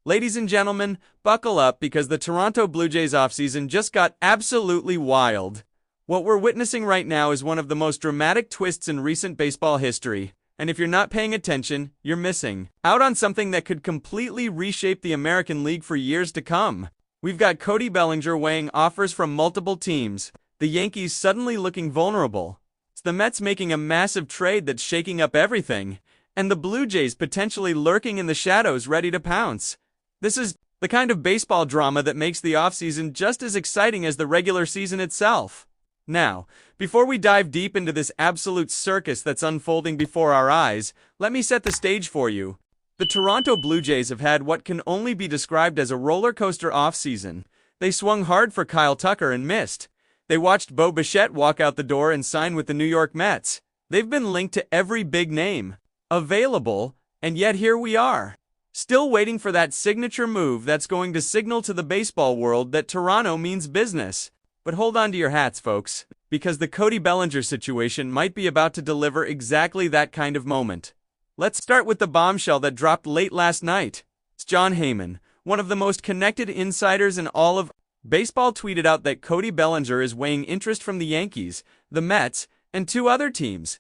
Ladies and gentlemen, buckle up because the Toronto Blue Jays offseason just got absolutely wild. What we're witnessing right now is one of the most dramatic twists in recent baseball history, and if you're not paying attention, you're missing out on something that could completely reshape the American League for years to come. We've got Cody Bellinger weighing offers from multiple teams, the Yankees suddenly looking vulnerable, it's the Mets making a massive trade that's shaking up everything, and the Blue Jays potentially lurking in the shadows ready to pounce. This is the kind of baseball drama that makes the offseason just as exciting as the regular season itself. Now, before we dive deep into this absolute circus that's unfolding before our eyes, let me set the stage for you. The Toronto Blue Jays have had what can only be described as a roller coaster offseason. They swung hard for Kyle Tucker and missed. They watched Bo Bichette walk out the door and sign with the New York Mets. They've been linked to every big name available, and yet here we are, still waiting for that signature move that's going to signal to the baseball world that Toronto means business. But hold on to your hats, folks, because the Cody Bellinger situation might be about to deliver exactly that kind of moment. Let's start with the bombshell that dropped late last night. It's Jon Heyman, one of the most connected insiders in all of baseball, tweeted out that Cody Bellinger is weighing interest from the Yankees, the Mets, and two other teams.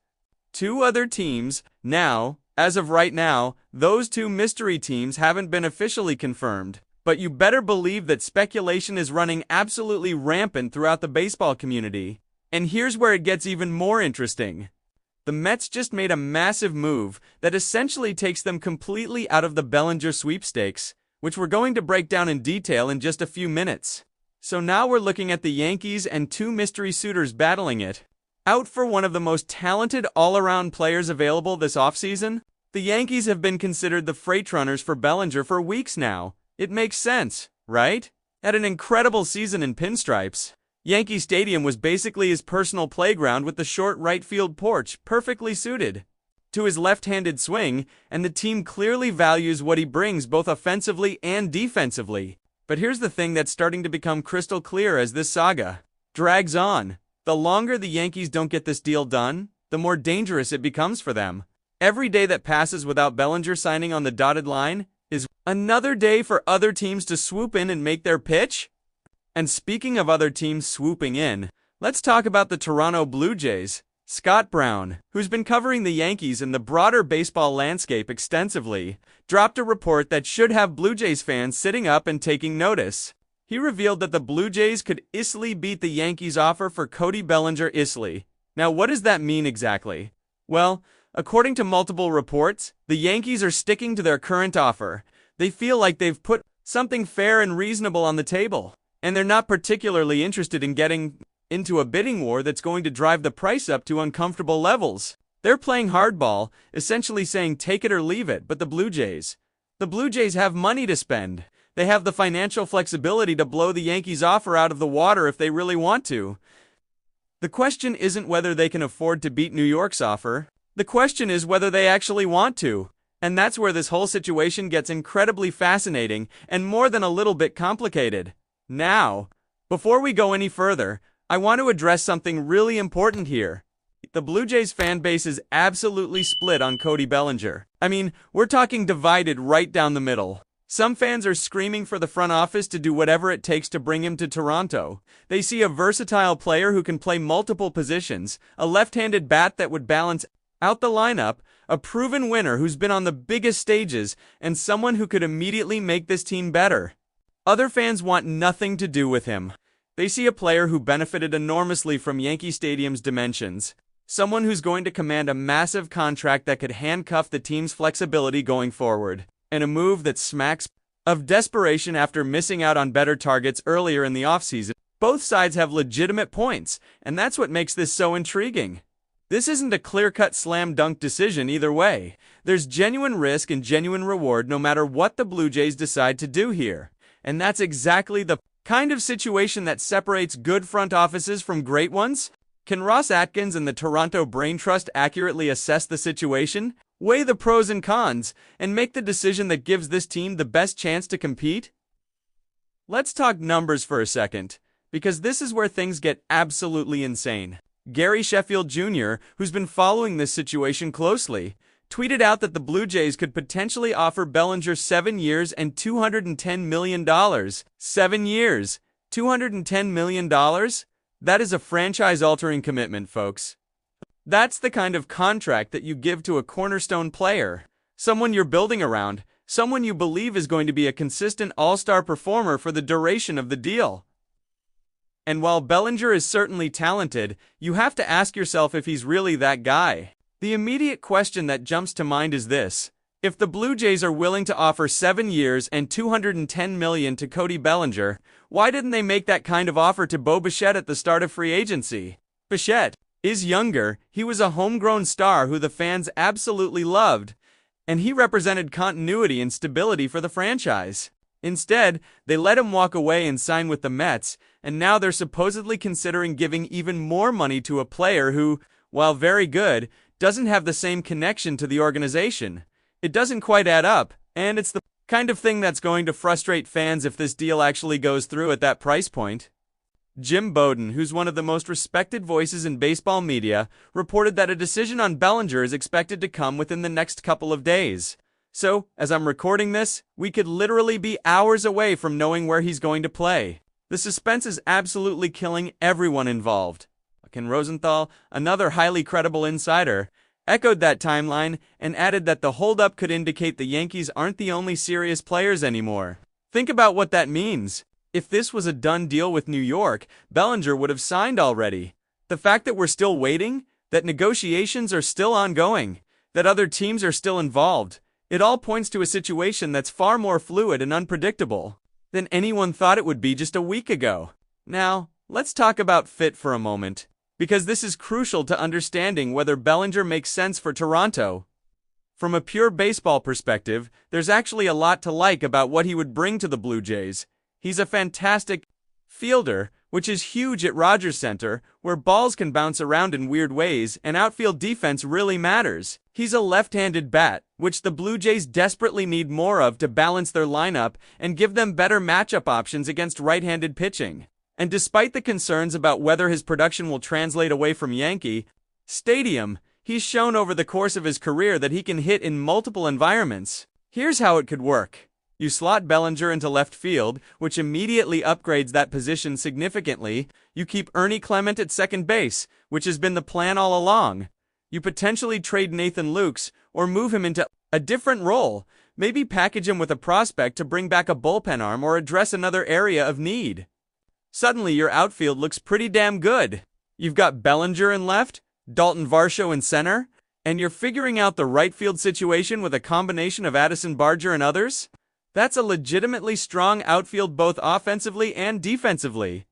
Now, as of right now, those two mystery teams haven't been officially confirmed, but you better believe that speculation is running absolutely rampant throughout the baseball community. And here's where it gets even more interesting. The Mets just made a massive move that essentially takes them completely out of the Bellinger sweepstakes, which we're going to break down in detail in just a few minutes. So now we're looking at the Yankees and two mystery suitors battling it out for one of the most talented all-around players available this offseason. The Yankees have been considered the freight-runners for Bellinger for weeks now. It makes sense, right? At an incredible season in pinstripes, Yankee Stadium was basically his personal playground with the short right field porch perfectly suited to his left-handed swing, and the team clearly values what he brings both offensively and defensively. But here's the thing that's starting to become crystal clear as this saga drags on. The longer the Yankees don't get this deal done, the more dangerous it becomes for them. Every day that passes without Bellinger signing on the dotted line is another day for other teams to swoop in and make their pitch. And speaking of other teams swooping in, let's talk about the Toronto Blue Jays. Scott Brown, who's been covering the Yankees and the broader baseball landscape extensively, dropped a report that should have Blue Jays fans sitting up and taking notice. He revealed that the Blue Jays could easily beat the Yankees' offer for Cody Bellinger easily. Now, what does that mean exactly? Well, according to multiple reports, the Yankees are sticking to their current offer. They feel like they've put something fair and reasonable on the table, and they're not particularly interested in getting into a bidding war that's going to drive the price up to uncomfortable levels. They're playing hardball, essentially saying take it or leave it, but the Blue Jays have money to spend. They have the financial flexibility to blow the Yankees' offer out of the water if they really want to. The question isn't whether they can afford to beat New York's offer. The question is whether they actually want to. And that's where this whole situation gets incredibly fascinating and more than a little bit complicated. Now, before we go any further, I want to address something really important here. The Blue Jays fan base is absolutely split on Cody Bellinger. I mean, we're talking divided right down the middle. Some fans are screaming for the front office to do whatever it takes to bring him to Toronto. They see a versatile player who can play multiple positions, a left-handed bat that would balance out the lineup, a proven winner who's been on the biggest stages, and someone who could immediately make this team better. Other fans want nothing to do with him. They see a player who benefited enormously from Yankee Stadium's dimensions, someone who's going to command a massive contract that could handcuff the team's flexibility going forward, and a move that smacks of desperation after missing out on better targets earlier in the offseason. Both sides have legitimate points, and that's what makes this so intriguing. This isn't a clear-cut slam-dunk decision either way. There's genuine risk and genuine reward no matter what the Blue Jays decide to do here. And that's exactly the kind of situation that separates good front offices from great ones. Can Ross Atkins and the Toronto Brain Trust accurately assess the situation, weigh the pros and cons, and make the decision that gives this team the best chance to compete? Let's talk numbers for a second, because this is where things get absolutely insane. Gary Sheffield Jr., who's been following this situation closely, tweeted out that the Blue Jays could potentially offer Bellinger 7 years and $210 million. 7 years, $210 million? That is a franchise-altering commitment, folks. That's the kind of contract that you give to a cornerstone player, someone you're building around, someone you believe is going to be a consistent all-star performer for the duration of the deal. And while Bellinger is certainly talented, you have to ask yourself if he's really that guy. The immediate question that jumps to mind is this: if the Blue Jays are willing to offer 7 years and $210 million to Cody Bellinger, why didn't they make that kind of offer to Bo Bichette at the start of free agency? Bichette is younger, he was a homegrown star who the fans absolutely loved, and he represented continuity and stability for the franchise. Instead, they let him walk away and sign with the Mets, and now they're supposedly considering giving even more money to a player who, while very good, doesn't have the same connection to the organization. It doesn't quite add up, and it's the kind of thing that's going to frustrate fans if this deal actually goes through at that price point. Jim Bowden, who's one of the most respected voices in baseball media, reported that a decision on Bellinger is expected to come within the next couple of days. So, as I'm recording this, we could literally be hours away from knowing where he's going to play. The suspense is absolutely killing everyone involved. Ken Rosenthal, another highly credible insider, echoed that timeline and added that the holdup could indicate the Yankees aren't the only serious players anymore. Think about what that means. If this was a done deal with New York, Bellinger would have signed already. The fact that we're still waiting, that negotiations are still ongoing, that other teams are still involved, it all points to a situation that's far more fluid and unpredictable than anyone thought it would be just a week ago. Now, let's talk about fit for a moment, because this is crucial to understanding whether Bellinger makes sense for Toronto. From a pure baseball perspective, there's actually a lot to like about what he would bring to the Blue Jays. He's a fantastic fielder, which is huge at Rogers Center, where balls can bounce around in weird ways and outfield defense really matters. He's a left-handed bat, which the Blue Jays desperately need more of to balance their lineup and give them better matchup options against right-handed pitching. And despite the concerns about whether his production will translate away from Yankee Stadium, he's shown over the course of his career that he can hit in multiple environments. Here's how it could work. You slot Bellinger into left field, which immediately upgrades that position significantly. You keep Ernie Clement at second base, which has been the plan all along. You potentially trade Nathan Lukes, or move him into a different role. Maybe package him with a prospect to bring back a bullpen arm or address another area of need. Suddenly your outfield looks pretty damn good. You've got Bellinger in left, Dalton Varsho in center, and you're figuring out the right field situation with a combination of Addison Barger and others? That's a legitimately strong outfield both offensively and defensively.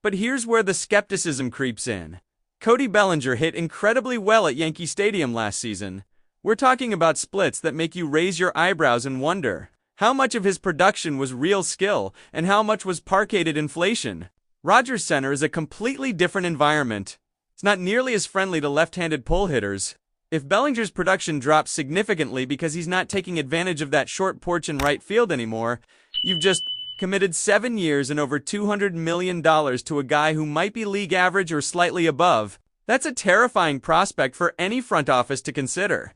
But here's where the skepticism creeps in. Cody Bellinger hit incredibly well at Yankee Stadium last season. We're talking about splits that make you raise your eyebrows and wonder how much of his production was real skill and how much was parqueted inflation. Rogers Center is a completely different environment. It's not nearly as friendly to left-handed pull hitters. If Bellinger's production drops significantly because he's not taking advantage of that short porch in right field anymore, you've just committed 7 years and over $200 million to a guy who might be league average or slightly above. That's a terrifying prospect for any front office to consider.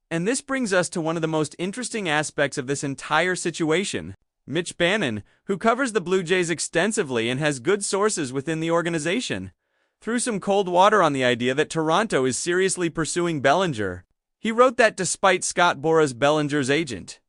And this brings us to one of the most interesting aspects of this entire situation. Mitch Bannon, who covers the Blue Jays extensively and has good sources within the organization, threw some cold water on the idea that Toronto is seriously pursuing Bellinger. He wrote that despite Scott Boras, Bellinger's agent,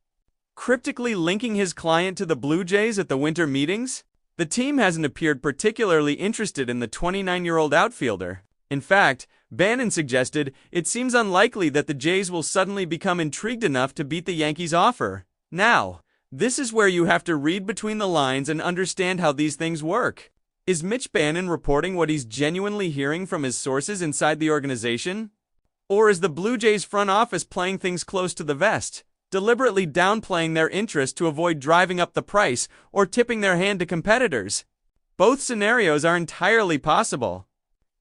cryptically linking his client to the Blue Jays at the winter meetings, the team hasn't appeared particularly interested in the 29-year-old outfielder. In fact, Bannon suggested it seems unlikely that the Jays will suddenly become intrigued enough to beat the Yankees' offer. Now, this is where you have to read between the lines and understand how these things work. Is Mitch Bannon reporting what he's genuinely hearing from his sources inside the organization? Or is the Blue Jays front office playing things close to the vest, deliberately downplaying their interest to avoid driving up the price or tipping their hand to competitors? Both scenarios are entirely possible.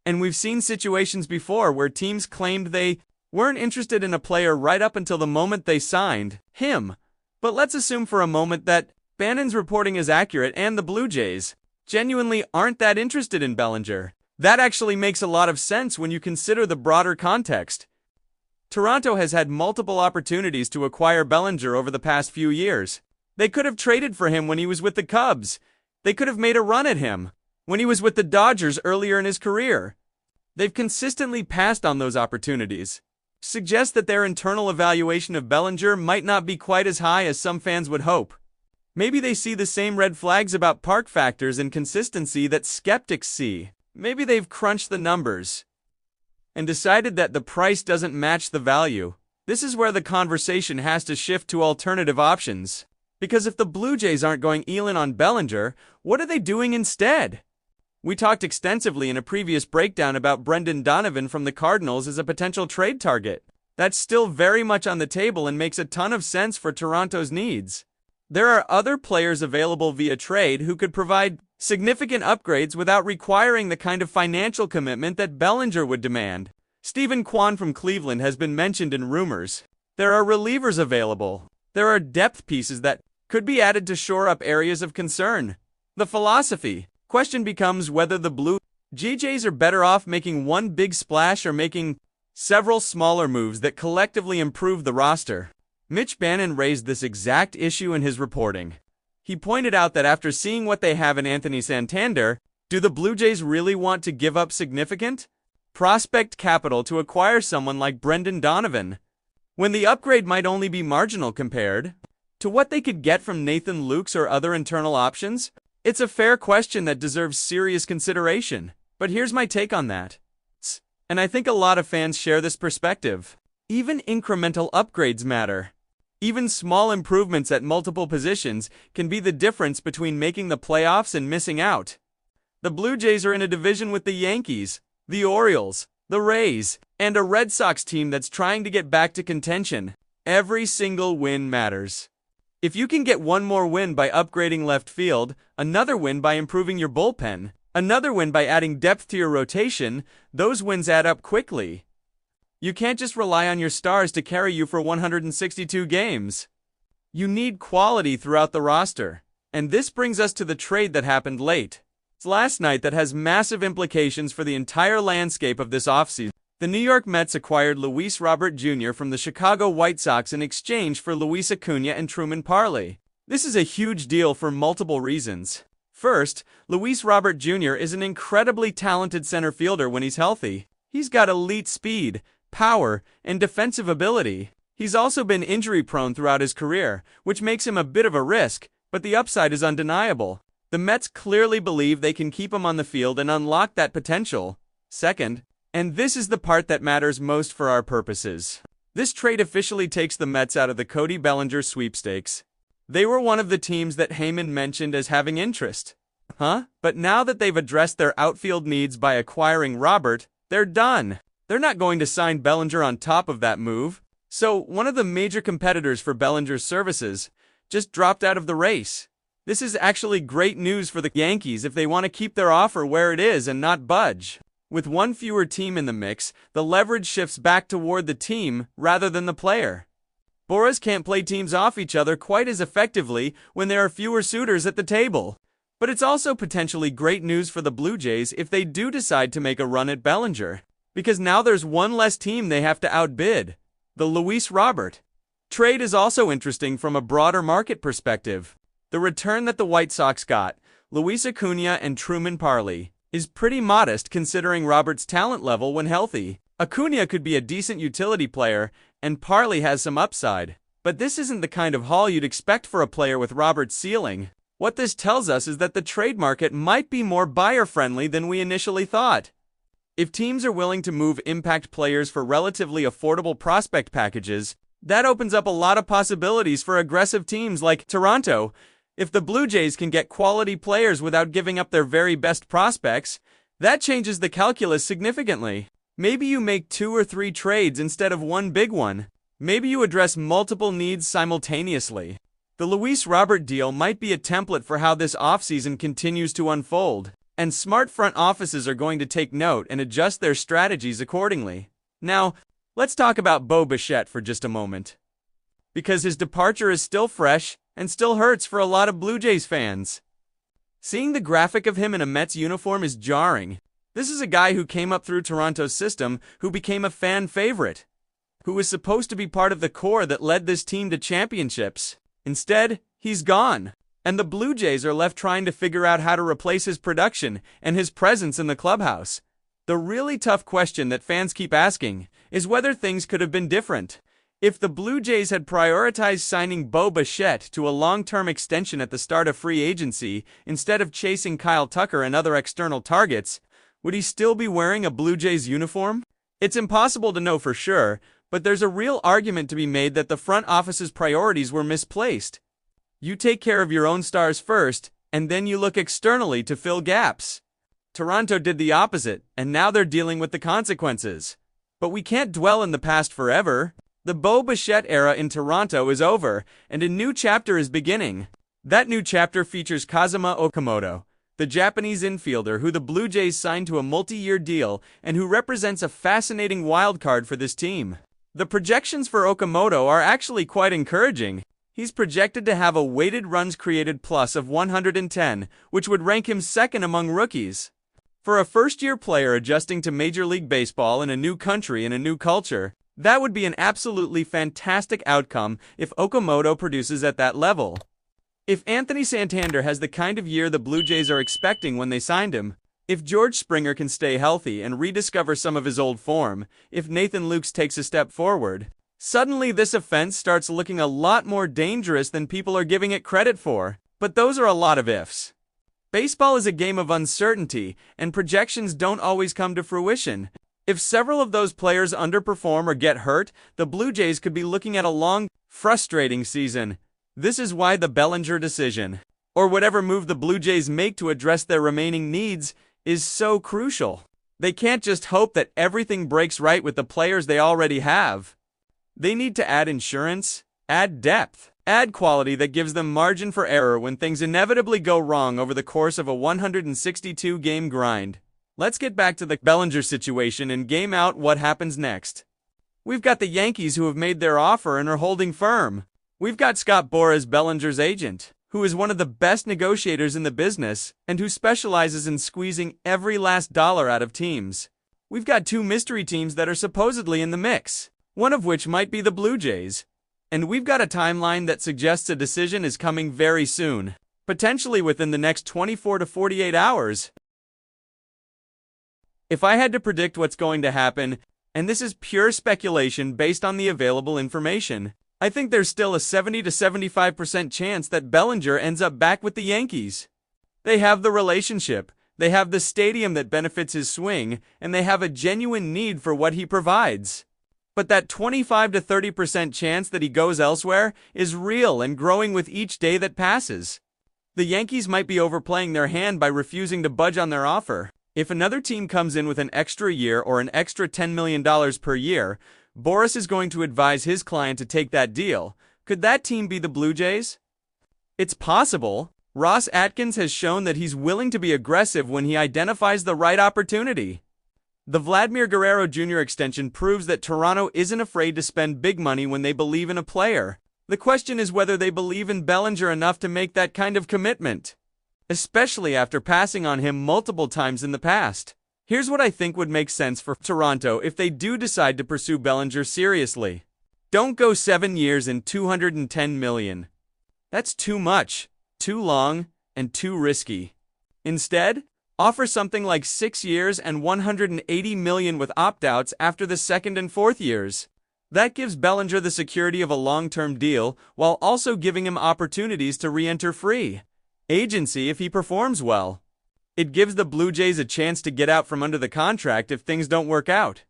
And we've seen situations before where teams claimed they weren't interested in a player right up until the moment they signed him. But let's assume for a moment that Bannon's reporting is accurate and the Blue Jays genuinely aren't that interested in Bellinger. That actually makes a lot of sense when you consider the broader context. Toronto has had multiple opportunities to acquire Bellinger over the past few years. They could have traded for him when he was with the Cubs. They could have made a run at him when he was with the Dodgers earlier in his career. They've consistently passed on those opportunities. Suggests that their internal evaluation of Bellinger might not be quite as high as some fans would hope. Maybe they see the same red flags about park factors and consistency that skeptics see. Maybe they've crunched the numbers and decided that the price doesn't match the value. This is where the conversation has to shift to alternative options. Because if the Blue Jays aren't going all-in on Bellinger, what are they doing instead? We talked extensively in a previous breakdown about Brendan Donovan from the Cardinals as a potential trade target. That's still very much on the table and makes a ton of sense for Toronto's needs. There are other players available via trade who could provide significant upgrades without requiring the kind of financial commitment that Bellinger would demand. Stephen Kwan from Cleveland has been mentioned in rumors. There are relievers available. There are depth pieces that could be added to shore up areas of concern. The philosophy question becomes whether the Blue Jays are better off making one big splash or making several smaller moves that collectively improve the roster. Mitch Bannon raised this exact issue in his reporting. He pointed out that after seeing what they have in Anthony Santander, do the Blue Jays really want to give up significant prospect capital to acquire someone like Brendan Donovan, when the upgrade might only be marginal compared to what they could get from Nathan Lukes or other internal options? It's a fair question that deserves serious consideration, but here's my take on that. And I think a lot of fans share this perspective. Even incremental upgrades matter. Even small improvements at multiple positions can be the difference between making the playoffs and missing out. The Blue Jays are in a division with the Yankees, the Orioles, the Rays, and a Red Sox team that's trying to get back to contention. Every single win matters. If you can get one more win by upgrading left field, another win by improving your bullpen, another win by adding depth to your rotation, those wins add up quickly. You can't just rely on your stars to carry you for 162 games. You need quality throughout the roster. And this brings us to the trade that happened late last night that has massive implications for the entire landscape of this offseason. The New York Mets acquired Luis Robert Jr. from the Chicago White Sox in exchange for Luis Acuna and Truman Parley. This is a huge deal for multiple reasons. First, Luis Robert Jr. is an incredibly talented center fielder when he's healthy. He's got elite speed, power, and defensive ability. He's also been injury-prone throughout his career, which makes him a bit of a risk, but the upside is undeniable. The Mets clearly believe they can keep him on the field and unlock that potential. Second, and this is the part that matters most for our purposes, this trade officially takes the Mets out of the Cody Bellinger sweepstakes. They were one of the teams that Heyman mentioned as having interest. But now that they've addressed their outfield needs by acquiring Robert, they're done. They're not going to sign Bellinger on top of that move. So, one of the major competitors for Bellinger's services just dropped out of the race. This is actually great news for the Yankees if they want to keep their offer where it is and not budge. With one fewer team in the mix, the leverage shifts back toward the team rather than the player. Boras can't play teams off each other quite as effectively when there are fewer suitors at the table. But it's also potentially great news for the Blue Jays if they do decide to make a run at Bellinger, because now there's one less team they have to outbid, the Luis Robert trade is also interesting from a broader market perspective. The return that the White Sox got, Luis Acuna and Truman Parley, is pretty modest considering Robert's talent level when healthy. Acuna could be a decent utility player, and Parley has some upside. But this isn't the kind of haul you'd expect for a player with Robert's ceiling. What this tells us is that the trade market might be more buyer-friendly than we initially thought. If teams are willing to move impact players for relatively affordable prospect packages, that opens up a lot of possibilities for aggressive teams like Toronto. If the Blue Jays can get quality players without giving up their very best prospects, that changes the calculus significantly. Maybe you make 2 or 3 trades instead of one big one. Maybe you address multiple needs simultaneously. The Luis Robert deal might be a template for how this offseason continues to unfold, and smart front offices are going to take note and adjust their strategies accordingly. Now, let's talk about Bo Bichette for just a moment, because his departure is still fresh and still hurts for a lot of Blue Jays fans. Seeing the graphic of him in a Mets uniform is jarring. This is a guy who came up through Toronto's system, who became a fan favorite. who was supposed to be part of the core that led this team to championships. Instead, he's gone, and the Blue Jays are left trying to figure out how to replace his production and his presence in the clubhouse. The really tough question that fans keep asking is whether things could have been different. If the Blue Jays had prioritized signing Bo Bichette to a long-term extension at the start of free agency instead of chasing Kyle Tucker and other external targets, would he still be wearing a Blue Jays uniform? It's impossible to know for sure, but there's a real argument to be made that the front office's priorities were misplaced. You take care of your own stars first, and then you look externally to fill gaps. Toronto did the opposite, and now they're dealing with the consequences. But we can't dwell in the past forever. The Bo Bichette era in Toronto is over, and a new chapter is beginning. That new chapter features Kazuma Okamoto, the Japanese infielder who the Blue Jays signed to a multi-year deal and who represents a fascinating wildcard for this team. The projections for Okamoto are actually quite encouraging. He's projected to have a weighted runs created plus of 110, which would rank him second among rookies. For a first-year player adjusting to Major League Baseball in a new country and a new culture, that would be an absolutely fantastic outcome if Okamoto produces at that level. If Anthony Santander has the kind of year the Blue Jays are expecting when they signed him, if George Springer can stay healthy and rediscover some of his old form, if Nathan Lukes takes a step forward, suddenly this offense starts looking a lot more dangerous than people are giving it credit for. But those are a lot of ifs. Baseball is a game of uncertainty, and projections don't always come to fruition. If several of those players underperform or get hurt, the Blue Jays could be looking at a long, frustrating season. This is why the Bellinger decision, or whatever move the Blue Jays make to address their remaining needs, is so crucial. They can't just hope that everything breaks right with the players they already have. They need to add insurance, add depth, add quality that gives them margin for error when things inevitably go wrong over the course of a 162-game grind. Let's get back to the Bellinger situation and game out what happens next. We've got the Yankees who have made their offer and are holding firm. We've got Scott Boras, Bellinger's agent, who is one of the best negotiators in the business and who specializes in squeezing every last dollar out of teams. We've got two mystery teams that are supposedly in the mix, one of which might be the Blue Jays. And we've got a timeline that suggests a decision is coming very soon, potentially within the next 24 to 48 hours. If I had to predict what's going to happen, and this is pure speculation based on the available information, I think there's still a 70 to 75% chance that Bellinger ends up back with the Yankees. They have the relationship, they have the stadium that benefits his swing, and they have a genuine need for what he provides. But that 25 to 30% chance that he goes elsewhere is real and growing with each day that passes. The Yankees might be overplaying their hand by refusing to budge on their offer. If another team comes in with an extra year or an extra $10 million per year, Boras is going to advise his client to take that deal. Could that team be the Blue Jays? It's possible. Ross Atkins has shown that he's willing to be aggressive when he identifies the right opportunity. The Vladimir Guerrero Jr. extension proves that Toronto isn't afraid to spend big money when they believe in a player. The question is whether they believe in Bellinger enough to make that kind of commitment, especially after passing on him multiple times in the past. Here's what I think would make sense for Toronto if they do decide to pursue Bellinger seriously. Don't go 7 years and $210 million. That's too much, too long, and too risky. Instead, offer something like 6 years and $180 million with opt-outs after the second and fourth years. That gives Bellinger the security of a long-term deal while also giving him opportunities to re-enter free agency if he performs well. It gives the Blue Jays a chance to get out from under the contract if things don't work out.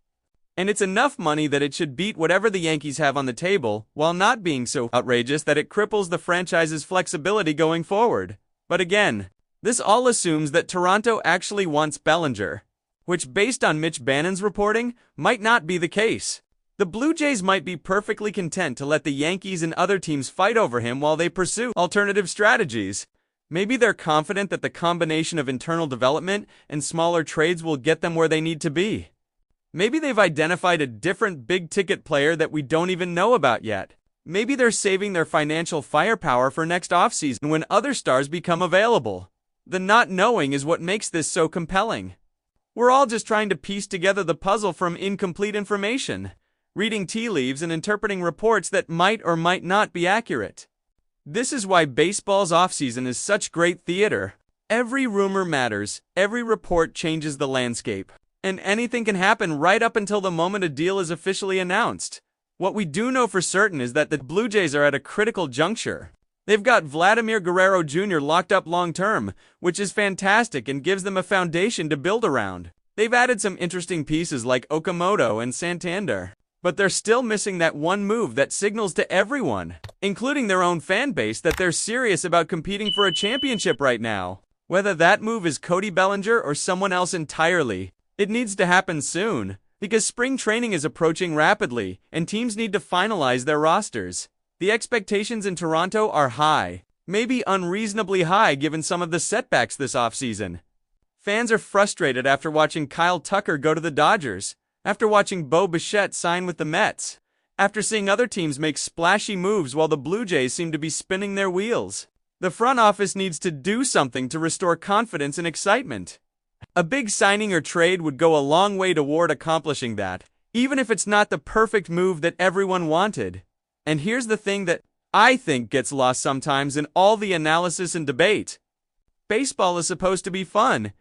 And it's enough money that it should beat whatever the Yankees have on the table while not being so outrageous that it cripples the franchise's flexibility going forward. But again, this all assumes that Toronto actually wants Bellinger, which based on Mitch Bannon's reporting, might not be the case. The Blue Jays might be perfectly content to let the Yankees and other teams fight over him while they pursue alternative strategies. Maybe they're confident that the combination of internal development and smaller trades will get them where they need to be. Maybe they've identified a different big-ticket player that we don't even know about yet. Maybe they're saving their financial firepower for next offseason when other stars become available. The not knowing is what makes this so compelling. We're all just trying to piece together the puzzle from incomplete information. reading tea leaves and interpreting reports that might or might not be accurate. This is why baseball's offseason is such great theater. Every rumor matters, every report changes the landscape, and anything can happen right up until the moment a deal is officially announced. What we do know for certain is that the Blue Jays are at a critical juncture. They've got Vladimir Guerrero Jr. locked up long-term, which is fantastic and gives them a foundation to build around. They've added some interesting pieces like Okamoto and Santander, but they're still missing that one move that signals to everyone, including their own fan base, that they're serious about competing for a championship right now. Whether that move is Cody Bellinger or someone else entirely, it needs to happen soon, because spring training is approaching rapidly, and teams need to finalize their rosters. The expectations in Toronto are high, maybe unreasonably high given some of the setbacks this offseason. Fans are frustrated after watching Kyle Tucker go to the Dodgers, after watching Bo Bichette sign with the Mets, after seeing other teams make splashy moves while the Blue Jays seem to be spinning their wheels. The front office needs to do something to restore confidence and excitement. A big signing or trade would go a long way toward accomplishing that, even if it's not the perfect move that everyone wanted. And here's the thing that I think gets lost sometimes in all the analysis and debate. Baseball is supposed to be fun.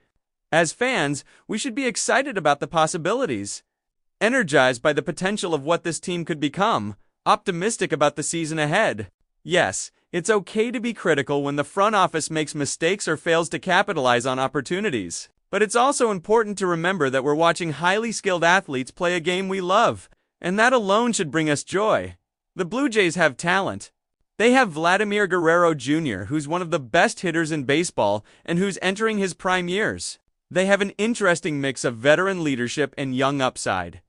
As fans, we should be excited about the possibilities, energized by the potential of what this team could become, optimistic about the season ahead. Yes, it's okay to be critical when the front office makes mistakes or fails to capitalize on opportunities. But it's also important to remember that we're watching highly skilled athletes play a game we love, and that alone should bring us joy. The Blue Jays have talent. They have Vladimir Guerrero Jr., who's one of the best hitters in baseball and who's entering his prime years. They have an interesting mix of veteran leadership and young upside.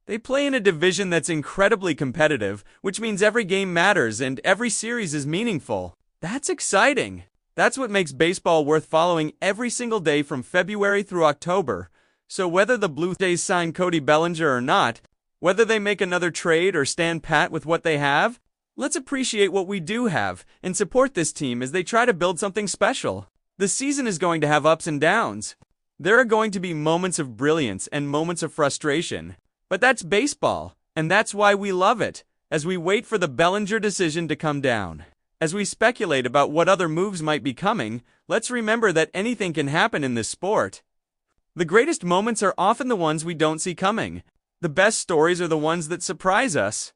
They play in a division that's incredibly competitive, which means every game matters and every series is meaningful. That's exciting. That's what makes baseball worth following every single day from February through October. So whether the Blue Jays sign Cody Bellinger or not, whether they make another trade or stand pat with what they have, let's appreciate what we do have and support this team as they try to build something special. The season is going to have ups and downs. There are going to be moments of brilliance and moments of frustration. But that's baseball, and that's why we love it, as we wait for the Bellinger decision to come down. As we speculate about what other moves might be coming, let's remember that anything can happen in this sport. The greatest moments are often the ones we don't see coming. The best stories are the ones that surprise us.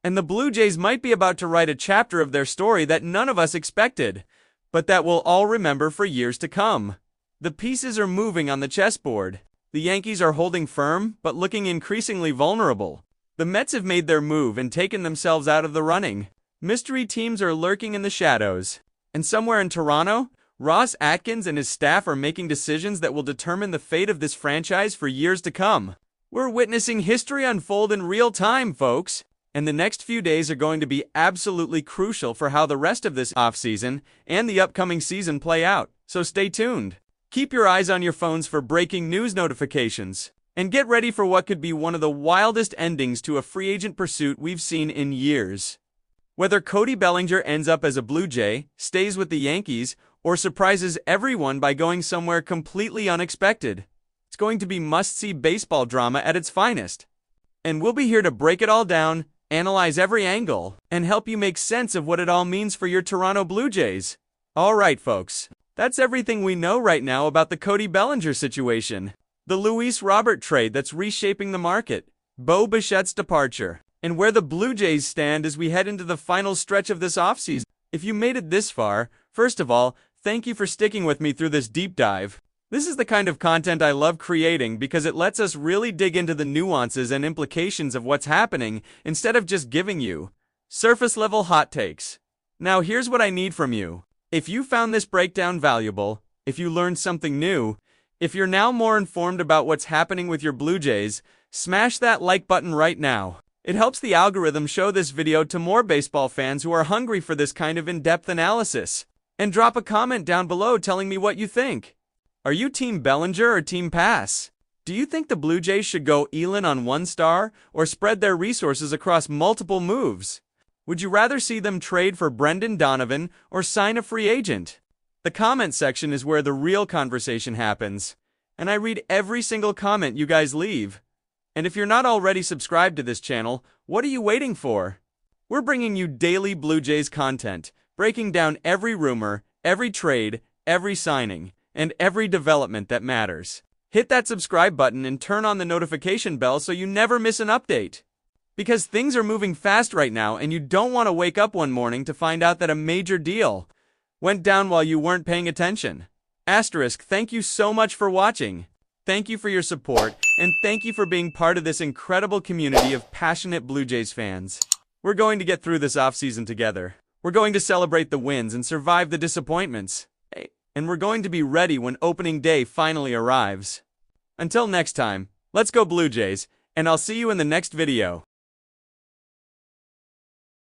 And the Blue Jays might be about to write a chapter of their story that none of us expected, but that we'll all remember for years to come. The pieces are moving on the chessboard. The Yankees are holding firm, but looking increasingly vulnerable. The Mets have made their move and taken themselves out of the running. Mystery teams are lurking in the shadows. And somewhere in Toronto, Ross Atkins and his staff are making decisions that will determine the fate of this franchise for years to come. We're witnessing history unfold in real time, folks. And the next few days are going to be absolutely crucial for how the rest of this offseason and the upcoming season play out. So stay tuned. Keep your eyes on your phones for breaking news notifications. And get ready for what could be one of the wildest endings to a free agent pursuit we've seen in years. Whether Cody Bellinger ends up as a Blue Jay, stays with the Yankees, or surprises everyone by going somewhere completely unexpected, it's going to be must-see baseball drama at its finest. And we'll be here to break it all down, analyze every angle, and help you make sense of what it all means for your Toronto Blue Jays. Alright folks, that's everything we know right now about the Cody Bellinger situation, the Luis Robert trade that's reshaping the market, Bo Bichette's departure, and where the Blue Jays stand as we head into the final stretch of this offseason. If you made it this far, first of all, thank you for sticking with me through this deep dive. This is the kind of content I love creating because it lets us really dig into the nuances and implications of what's happening instead of just giving you surface-level hot takes. Now here's what I need from you. If you found this breakdown valuable, if you learned something new, if you're now more informed about what's happening with your Blue Jays, smash that like button right now. It helps the algorithm show this video to more baseball fans who are hungry for this kind of in-depth analysis. And drop a comment down below telling me what you think. Are you Team Bellinger or Team Pass? Do you think the Blue Jays should go Elin on one star or spread their resources across multiple moves? Would you rather see them trade for Brendan Donovan or sign a free agent? The comment section is where the real conversation happens, and I read every single comment you guys leave. And if you're not already subscribed to this channel, what are you waiting for? We're bringing you daily Blue Jays content, breaking down every rumor, every trade, every signing, and every development that matters. Hit that subscribe button and turn on the notification bell so you never miss an update. Because things are moving fast right now and you don't want to wake up one morning to find out that a major deal went down while you weren't paying attention. Asterisk, thank you so much for watching. Thank you for your support, and thank you for being part of this incredible community of passionate Blue Jays fans. We're going to get through this offseason together. We're going to celebrate the wins and survive the disappointments. And we're going to be ready when opening day finally arrives. Until next time, let's go Blue Jays, and I'll see you in the next video.